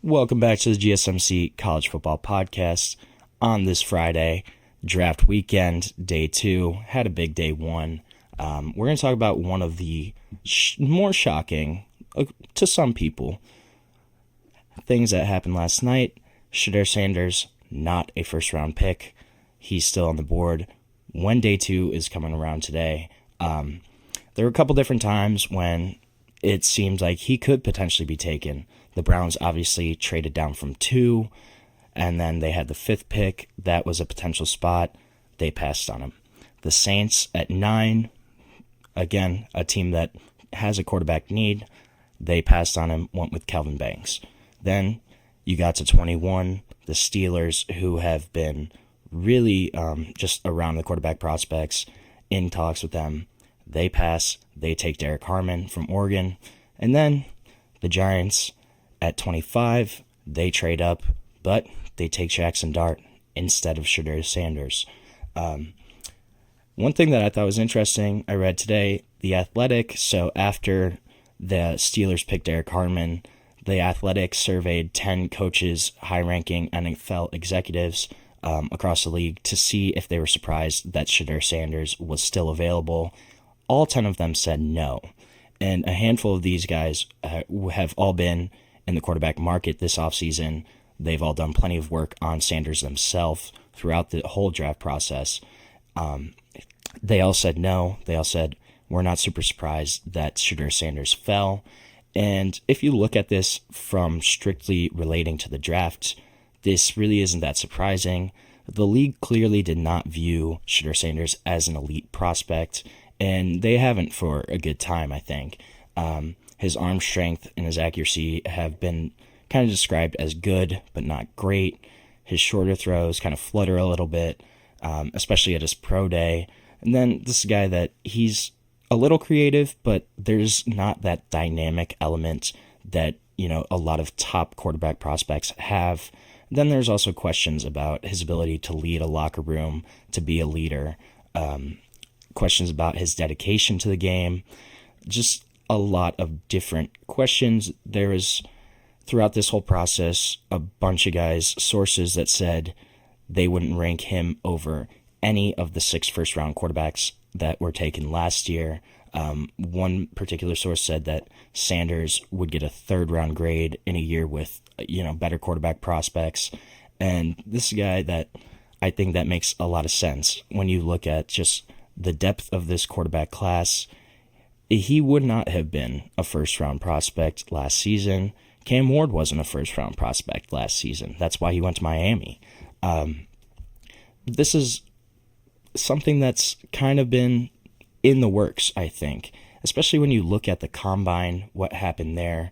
Welcome back to the GSMC College Football Podcast. On this Friday, draft weekend, day 2, had a big day 1. We're going to talk about one of the more shocking, to some people, things that happened last night. Shedeur Sanders, not a first-round pick. He's still on the board. When day 2 is coming around today, there were a couple different times when it seemed like he could potentially be taken. The Browns obviously traded down from 2, and then they had the 5th pick. That was a potential spot. They passed on him. The Saints at 9, again, a team that has a quarterback need. They passed on him, went with Calvin Banks. Then you got to 21, the Steelers, who have been really just around the quarterback prospects, in talks with them. They pass. They take Derek Harmon from Oregon. And then the Giants at 25, they trade up, but they take Jackson Dart instead of Shedeur Sanders. One thing that I thought was interesting, I read today, The Athletic, so after the Steelers picked Derek Harmon, The Athletic surveyed 10 coaches, high-ranking NFL executives across the league to see if they were surprised that Shedeur Sanders was still available. All 10 of them said no. And a handful of these guys have all been in the quarterback market this offseason. They've all done plenty of work on Sanders themselves throughout the whole draft process. They all said no. They all said, we're not super surprised that Shedeur Sanders fell. And if you look at this from strictly relating to the draft, this really isn't that surprising. The league clearly did not view Shedeur Sanders as an elite prospect, and they haven't for a good time, I think. His arm strength and his accuracy have been kind of described as good, but not great. His shorter throws kind of flutter a little bit, especially at his pro day. And then this guy that he's a little creative, but there's not that dynamic element that, a lot of top quarterback prospects have. Then there's also questions about his ability to lead a locker room, to be a leader, questions about his dedication to the game, just a lot of different questions. There was, throughout this whole process, a bunch of guys, sources that said they wouldn't rank him over any of the 6 first-round quarterbacks that were taken last year. One particular source said that Sanders would get a 3rd-round grade in a year with, better quarterback prospects. And this guy that I think that makes a lot of sense when you look at just the depth of this quarterback class. He would not have been a first-round prospect last season. Cam Ward wasn't a first-round prospect last season. That's why he went to Miami. This is something that's kind of been in the works, I think, especially when you look at the combine, what happened there.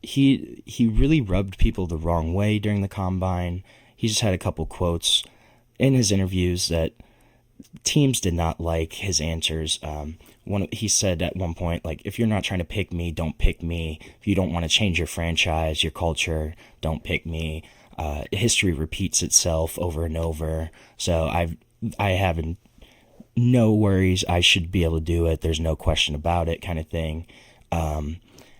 He really rubbed people the wrong way during the combine. He just had a couple quotes in his interviews that teams did not like his answers. He said at one point, if you're not trying to pick me, don't pick me. If you don't want to change your franchise, your culture, don't pick me. History repeats itself over and over. So I have no worries. I should be able to do it. There's no question about it, kind of thing.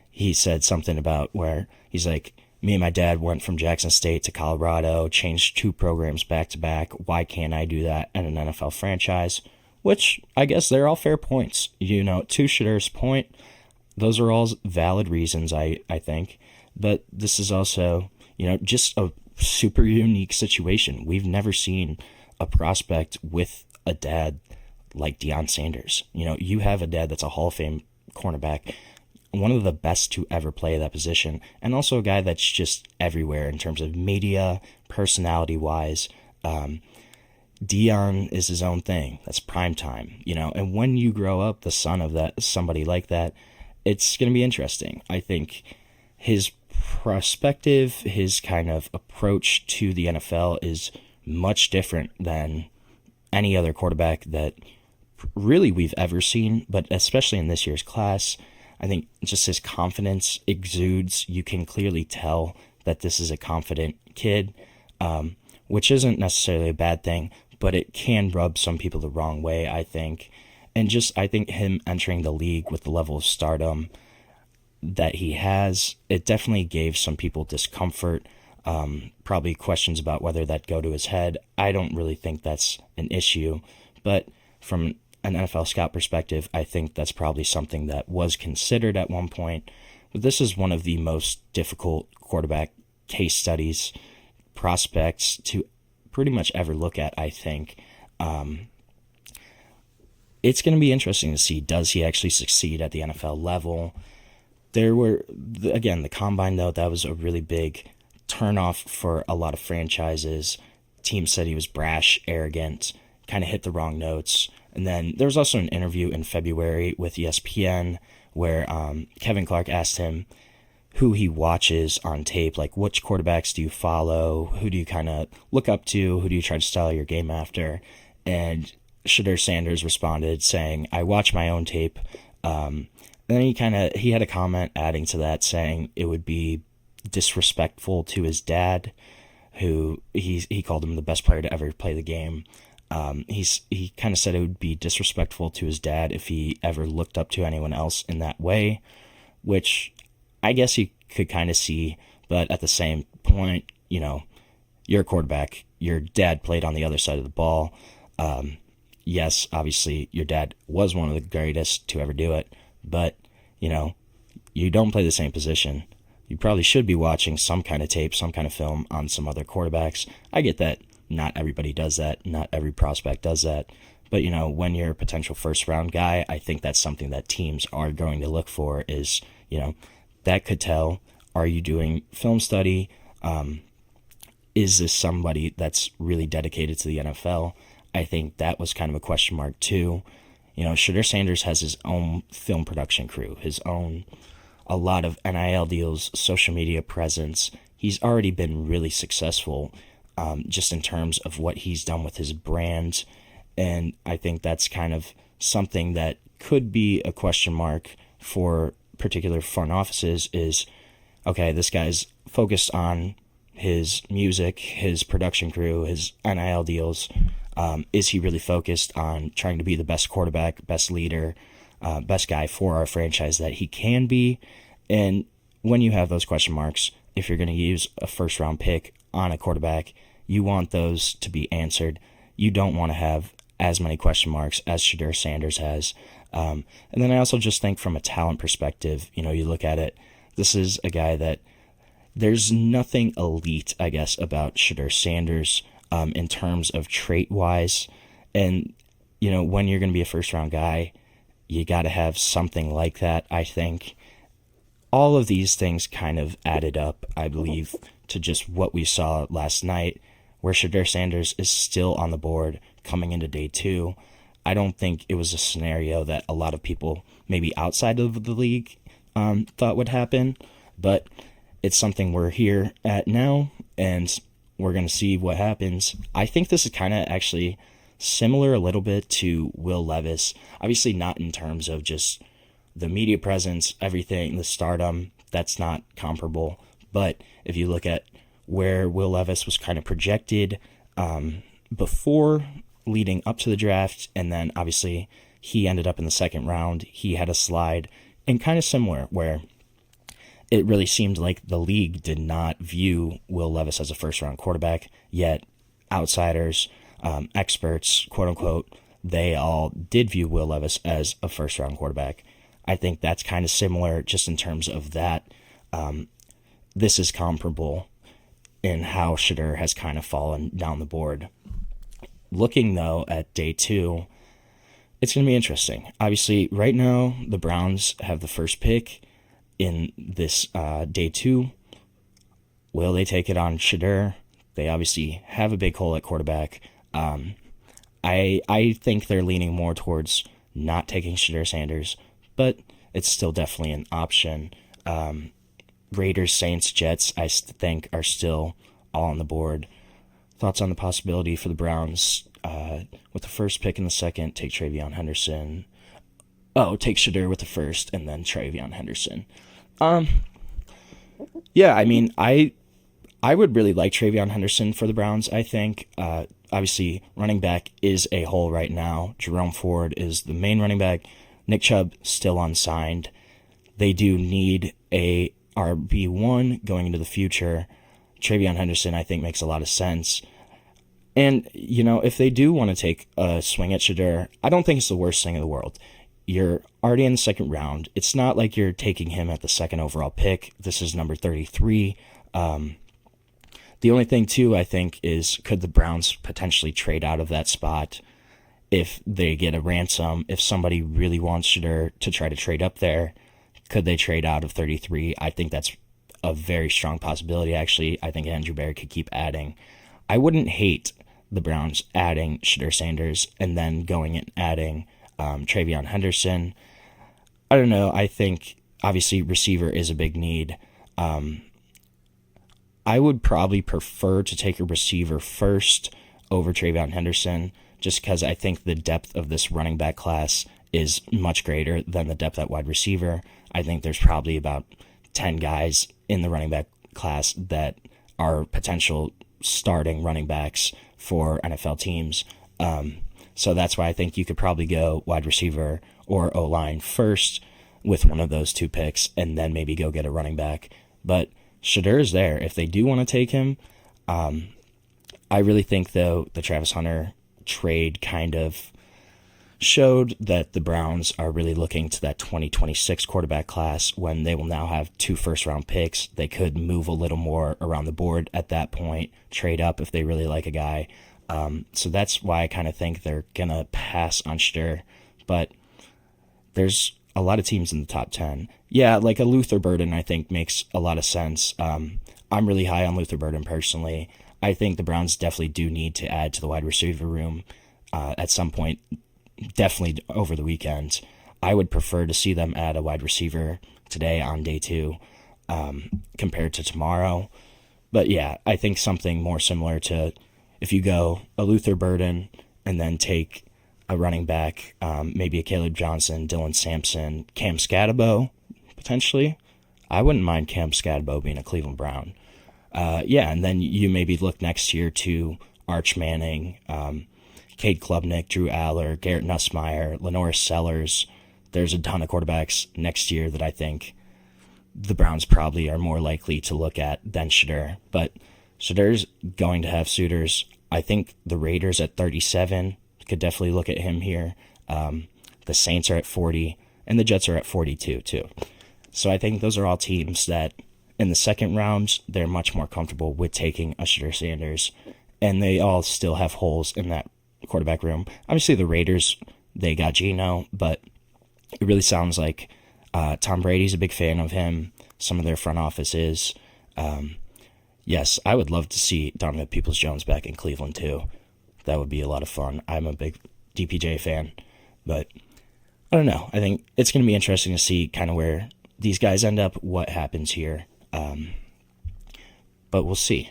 He said something about where he's like, me and my dad went from Jackson State to Colorado, changed 2 programs back to back. Why can't I do that at an NFL franchise? Which I guess they're all fair points. To Shedeur's point, those are all valid reasons, I think. But this is also, just a super unique situation. We've never seen a prospect with a dad like Deion Sanders. You have a dad that's a Hall of Fame cornerback, one of the best to ever play that position, and also a guy that's just everywhere in terms of media, personality-wise. Deion is his own thing. That's prime time, and when you grow up the son of somebody like that, it's going to be interesting. I think his perspective, his kind of approach to the NFL is much different than any other quarterback that really we've ever seen, but especially in this year's class. I think just his confidence exudes. You can clearly tell that this is a confident kid, which isn't necessarily a bad thing, but it can rub some people the wrong way, I think. And I think him entering the league with the level of stardom, that he has. It definitely gave some people discomfort, probably questions about whether that go to his head. I don't really think that's an issue, but from an NFL scout perspective, I think that's probably something that was considered at one point. But this is one of the most difficult quarterback case studies, prospects to pretty much ever look at, I think. It's going to be interesting to see, does he actually succeed at the NFL level? There were, again, the combine, though, that was a really big turnoff for a lot of franchises. Teams said he was brash, arrogant, kind of hit the wrong notes. And then there was also an interview in February with ESPN where Kevin Clark asked him who he watches on tape, like which quarterbacks do you follow, who do you kind of look up to, who do you try to style your game after? And Shedeur Sanders responded saying, I watch my own tape. And then he had a comment adding to that saying it would be disrespectful to his dad, who he called him the best player to ever play the game. He kind of said it would be disrespectful to his dad if he ever looked up to anyone else in that way, which I guess you could kind of see, but at the same point, you're a quarterback. Your dad played on the other side of the ball. Yes, obviously your dad was one of the greatest to ever do it, but, you don't play the same position. You probably should be watching some kind of tape, some kind of film on some other quarterbacks. I get that not everybody does that. Not every prospect does that. But, when you're a potential first-round guy, I think that's something that teams are going to look for is, that could tell, are you doing film study? Is this somebody that's really dedicated to the NFL? I think that was kind of a question mark too. Shedeur Sanders has his own film production crew, a lot of NIL deals, social media presence. He's already been really successful just in terms of what he's done with his brand. And I think that's kind of something that could be a question mark for particular front offices is, okay, this guy's focused on his music, his production crew, his NIL deals. Is he really focused on trying to be the best quarterback, best leader, best guy for our franchise that he can be? And when you have those question marks, if you're going to use a first-round pick on a quarterback, you want those to be answered. You don't want to have as many question marks as Shedeur Sanders has. And then I also just think from a talent perspective, you look at it, this is a guy that there's nothing elite, I guess, about Shedeur Sanders in terms of trait-wise. And, when you're going to be a first-round guy, you got to have something like that, I think. All of these things kind of added up, I believe, to just what we saw last night, where Shedeur Sanders is still on the board coming into day 2. I don't think it was a scenario that a lot of people, maybe outside of the league, thought would happen, but it's something we're here at now, and we're going to see what happens. I think this is kind of actually similar a little bit to Will Levis. Obviously not in terms of just the media presence, everything, the stardom, that's not comparable. But if you look at where Will Levis was kind of projected before leading up to the draft, and then obviously he ended up in the second round, he had a slide, and kind of similar where it really seemed like the league did not view Will Levis as a first-round quarterback, yet outsiders, experts, quote-unquote, they all did view Will Levis as a first-round quarterback. I think that's kind of similar just in terms of that. This is comparable in how Shedeur has kind of fallen down the board. Looking, though, at day 2, it's going to be interesting. Obviously, right now, the Browns have the first pick in this day 2. Will they take it on Shedeur? They obviously have a big hole at quarterback. I think they're leaning more towards not taking Shedeur Sanders, but it's still definitely an option. Raiders, Saints, Jets, I think, are still all on the board. Thoughts on the possibility for the Browns with the first pick in the second, take TreVeyon Henderson. Take Shedeur with the first and then TreVeyon Henderson. Yeah, I mean, I would really like TreVeyon Henderson for the Browns, I think. Obviously, running back is a hole right now. Jerome Ford is the main running back. Nick Chubb still unsigned. they do need a RB1 going into the future. Travion Henderson, I think, makes a lot of sense. And, if they do want to take a swing at Shedeur, I don't think it's the worst thing in the world. You're already in the second round. It's not like you're taking him at the second overall pick. This is number 33. The only thing, too, I think, is could the Browns potentially trade out of that spot if they get a ransom? If somebody really wants Shedeur to try to trade up there, could they trade out of 33? I think that's a very strong possibility, actually. I think Andrew Berry could keep adding. I wouldn't hate the Browns adding Shedeur Sanders and then going and adding Travion Henderson. I don't know. I think, obviously, receiver is a big need. I would probably prefer to take a receiver first over Travion Henderson, just because I think the depth of this running back class is much greater than the depth at wide receiver. I think there's probably about 10 guys in the running back class that are potential starting running backs for NFL teams. So that's why I think you could probably go wide receiver or O-line first with one of those two picks and then maybe go get a running back. But Shedeur is there. If they do want to take him, I really think, though, the Travis Hunter trade kind of showed that the Browns are really looking to that 2026 quarterback class when they will now have 2 first-round picks. They could move a little more around the board at that point, trade up if they really like a guy. So that's why I kind of think they're going to pass on Shedeur. But there's a lot of teams in the top 10. Yeah, like a Luther Burden, I think, makes a lot of sense. I'm really high on Luther Burden personally. I think the Browns definitely do need to add to the wide receiver room at some point, definitely over the weekend. I would prefer to see them add a wide receiver today on day 2 compared to tomorrow. But yeah, I think something more similar to if you go a Luther Burden and then take a running back, maybe a Caleb Johnson, Dylan Sampson, Cam Scatterbo, potentially. I wouldn't mind Cam Scatterbo being a Cleveland Brown. And then you maybe look next year to Arch Manning, Cade Klubnik, Drew Aller, Garrett Nussmeier, Lenoris Sellers. There's a ton of quarterbacks next year that I think the Browns probably are more likely to look at than Shedeur. But Shedeur's going to have suitors. I think the Raiders at 37 could definitely look at him here. The Saints are at 40, and the Jets are at 42 too. So I think those are all teams that in the second round, they're much more comfortable with taking a Shedeur Sanders, and they all still have holes in that quarterback room. Obviously, the Raiders, they got Geno, but it really sounds like Tom Brady's a big fan of him. Some of their front office is. Yes, I would love to see Donovan Peoples-Jones back in Cleveland too. That would be a lot of fun. I'm a big DPJ fan, but I don't know. I think it's going to be interesting to see kind of where these guys end up, what happens here. But we'll see.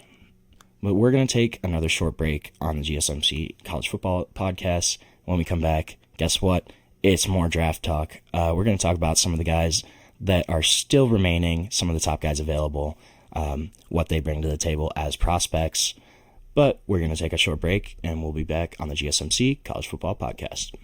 But we're going to take another short break on the GSMC College Football Podcast. When we come back, guess what? It's more draft talk. We're going to talk about some of the guys that are still remaining, some of the top guys available, what they bring to the table as prospects. But we're going to take a short break, and we'll be back on the GSMC College Football Podcast.